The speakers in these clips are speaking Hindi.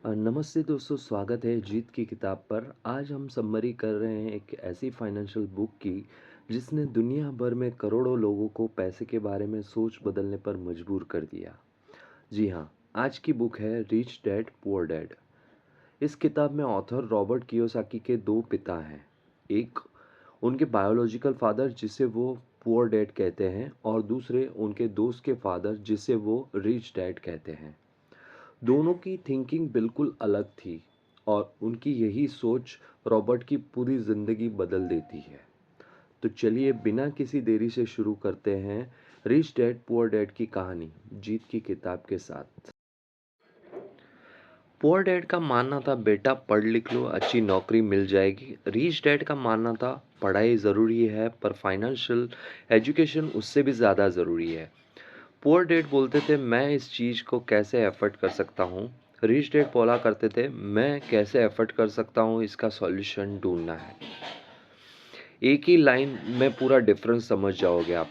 नमस्ते दोस्तों, स्वागत है जीत की किताब पर। आज हम समरी कर रहे हैं एक ऐसी फाइनेंशियल बुक की जिसने दुनिया भर में करोड़ों लोगों को पैसे के बारे में सोच बदलने पर मजबूर कर दिया। जी हाँ, आज की बुक है रिच डैड पुअर डैड। इस किताब में ऑथर रॉबर्ट कियोसाकी के दो पिता हैं। एक उनके बायोलॉजिकल फादर जिसे वो पुअर डैड कहते हैं, और दूसरे उनके दोस्त के फादर जिसे वो रिच डैड कहते हैं। दोनों की थिंकिंग बिल्कुल अलग थी, और उनकी यही सोच रॉबर्ट की पूरी ज़िंदगी बदल देती है। तो चलिए बिना किसी देरी से शुरू करते हैं रिच डैड पुअर डैड की कहानी जीत की किताब के साथ। पुअर डैड का मानना था बेटा पढ़ लिख लो, अच्छी नौकरी मिल जाएगी। रिच डैड का मानना था पढ़ाई ज़रूरी है पर फाइनेंशियल एजुकेशन उससे भी ज़्यादा ज़रूरी है। पुअर डैड बोलते थे मैं इस चीज़ को कैसे एफर्ट कर सकता हूँ। रिच डैड बोला करते थे मैं कैसे एफर्ट कर सकता हूँ, इसका सॉल्यूशन ढूंढना है। एक ही लाइन में पूरा डिफरेंस समझ जाओगे आप।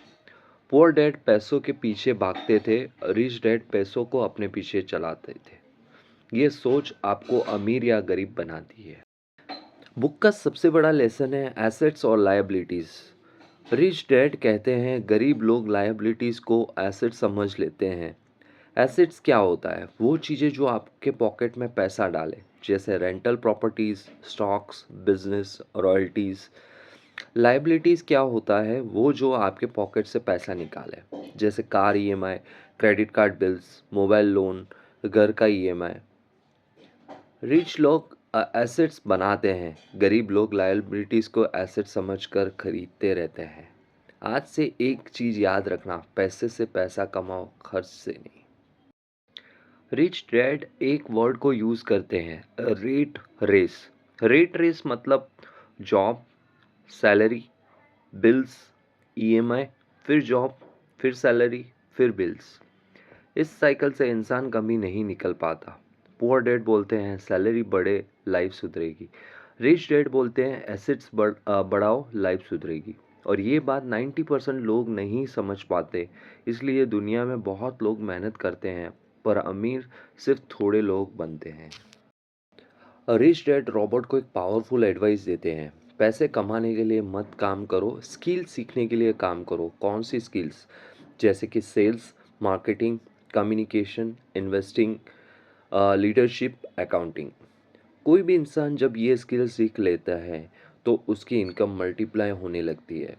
पुअर डैड पैसों के पीछे भागते थे, रिच डैड पैसों को अपने पीछे चलाते थे। ये सोच आपको अमीर या गरीब बनाती है। बुक का सबसे बड़ा लेसन है एसेट्स और लायबिलिटीज़। रिच डैड कहते हैं गरीब लोग लायबिलिटीज़ को एसेट समझ लेते हैं। एसेट्स क्या होता है? वो चीज़ें जो आपके पॉकेट में पैसा डाले, जैसे rental properties, stocks, business, royalties. Liabilities क्या होता है? वो जो आपके पॉकेट से पैसा निकाले, जैसे car EMI, credit card bills, mobile loan, घर का ईएमआई। रिच लोग एसेट्स बनाते हैं, गरीब लोग लायबिलिटीज़ को एसेट समझकर खरीदते रहते हैं। आज से एक चीज़ याद रखना, पैसे से पैसा कमाओ, खर्च से नहीं। रिच डैड एक वर्ड को यूज़ करते हैं, रेट रेस। रेट रेस मतलब जॉब, सैलरी, बिल्स, ईएमआई, फिर जॉब, फिर सैलरी, फिर बिल्स। इस साइकिल से इंसान कभी नहीं निकल पाता। पुअर डैड बोलते हैं सैलरी बढ़े लाइफ सुधरेगी। रिच डैड बोलते हैं एसेट्स बढ़ाओ लाइफ सुधरेगी। और ये बात 90% लोग नहीं समझ पाते। इसलिए दुनिया में बहुत लोग मेहनत करते हैं पर अमीर सिर्फ थोड़े लोग बनते हैं। रिच डैड रॉबर्ट को एक पावरफुल एडवाइस देते हैं, पैसे कमाने के लिए मत काम करो, स्किल सीखने के लिए काम करो। कौन सी स्किल्स? जैसे कि sales, marketing, communication, investing, leadership, accounting. कोई भी इंसान जब ये स्किल सीख लेता है तो उसकी इनकम मल्टीप्लाई होने लगती है।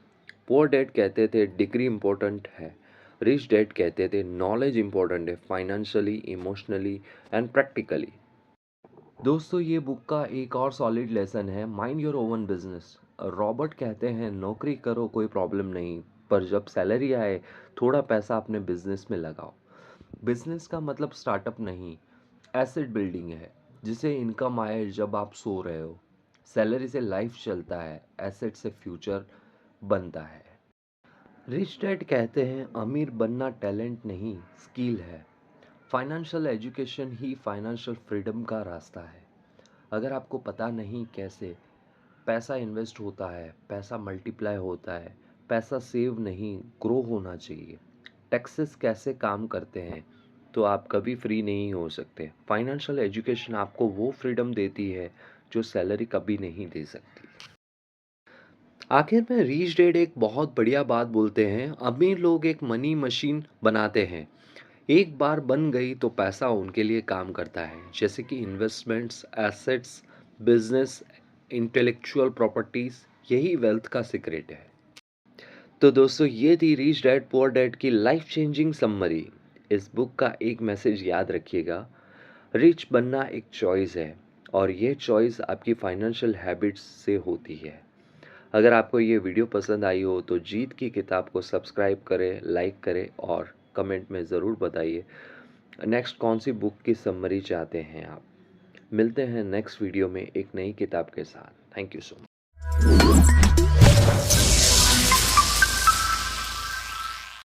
पुअर डैड कहते थे डिग्री इम्पोर्टेंट है, रिच डैड कहते थे नॉलेज इम्पोर्टेंट है, फाइनेंशियली, इमोशनली एंड प्रैक्टिकली। दोस्तों, ये बुक का एक और सॉलिड लेसन है mind your oven business. Robert कहते हैं नौकरी करो कोई प्रॉब्लम नहीं, पर जब सैलरी आए थोड़ा पैसा अपने बिजनेस में लगाओ। बिजनेस का मतलब स्टार्टअप नहीं, एसेट बिल्डिंग है, जिसे इनकम आए जब आप सो रहे हो। सैलरी से लाइफ चलता है, एसेट से फ्यूचर बनता है। रिच डैड कहते हैं अमीर बनना टैलेंट नहीं, स्किल है। फाइनेंशियल एजुकेशन ही फाइनेंशियल फ्रीडम का रास्ता है। अगर आपको पता नहीं कैसे पैसा इन्वेस्ट होता है, पैसा मल्टीप्लाई होता है, पैसा सेव नहीं ग्रो होना चाहिए, टैक्सेस कैसे काम करते हैं, तो आप कभी फ्री नहीं हो सकते। फाइनेंशियल एजुकेशन आपको वो फ्रीडम देती है जो सैलरी कभी नहीं दे सकती। आखिर में रिच डैड एक बहुत बढ़िया बात बोलते हैं, अमीर लोग एक मनी मशीन बनाते हैं, एक बार बन गई तो पैसा उनके लिए काम करता है, जैसे कि investments, assets, business, intellectual properties. यही वेल्थ का सीक्रेट है। तो दोस्तों, ये थी रिच डैड पुअर डैड की लाइफ चेंजिंग समरी। इस बुक का एक मैसेज याद रखिएगा, रिच बनना एक चॉइस है, और ये चॉइस आपकी फाइनेंशियल हैबिट्स से होती है। अगर आपको ये वीडियो पसंद आई हो तो जीत की किताब को सब्सक्राइब करें, लाइक करें और कमेंट में ज़रूर बताइए नेक्स्ट कौन सी बुक की समरी चाहते हैं आप। मिलते हैं नेक्स्ट वीडियो में एक नई किताब के साथ। Thank you so much.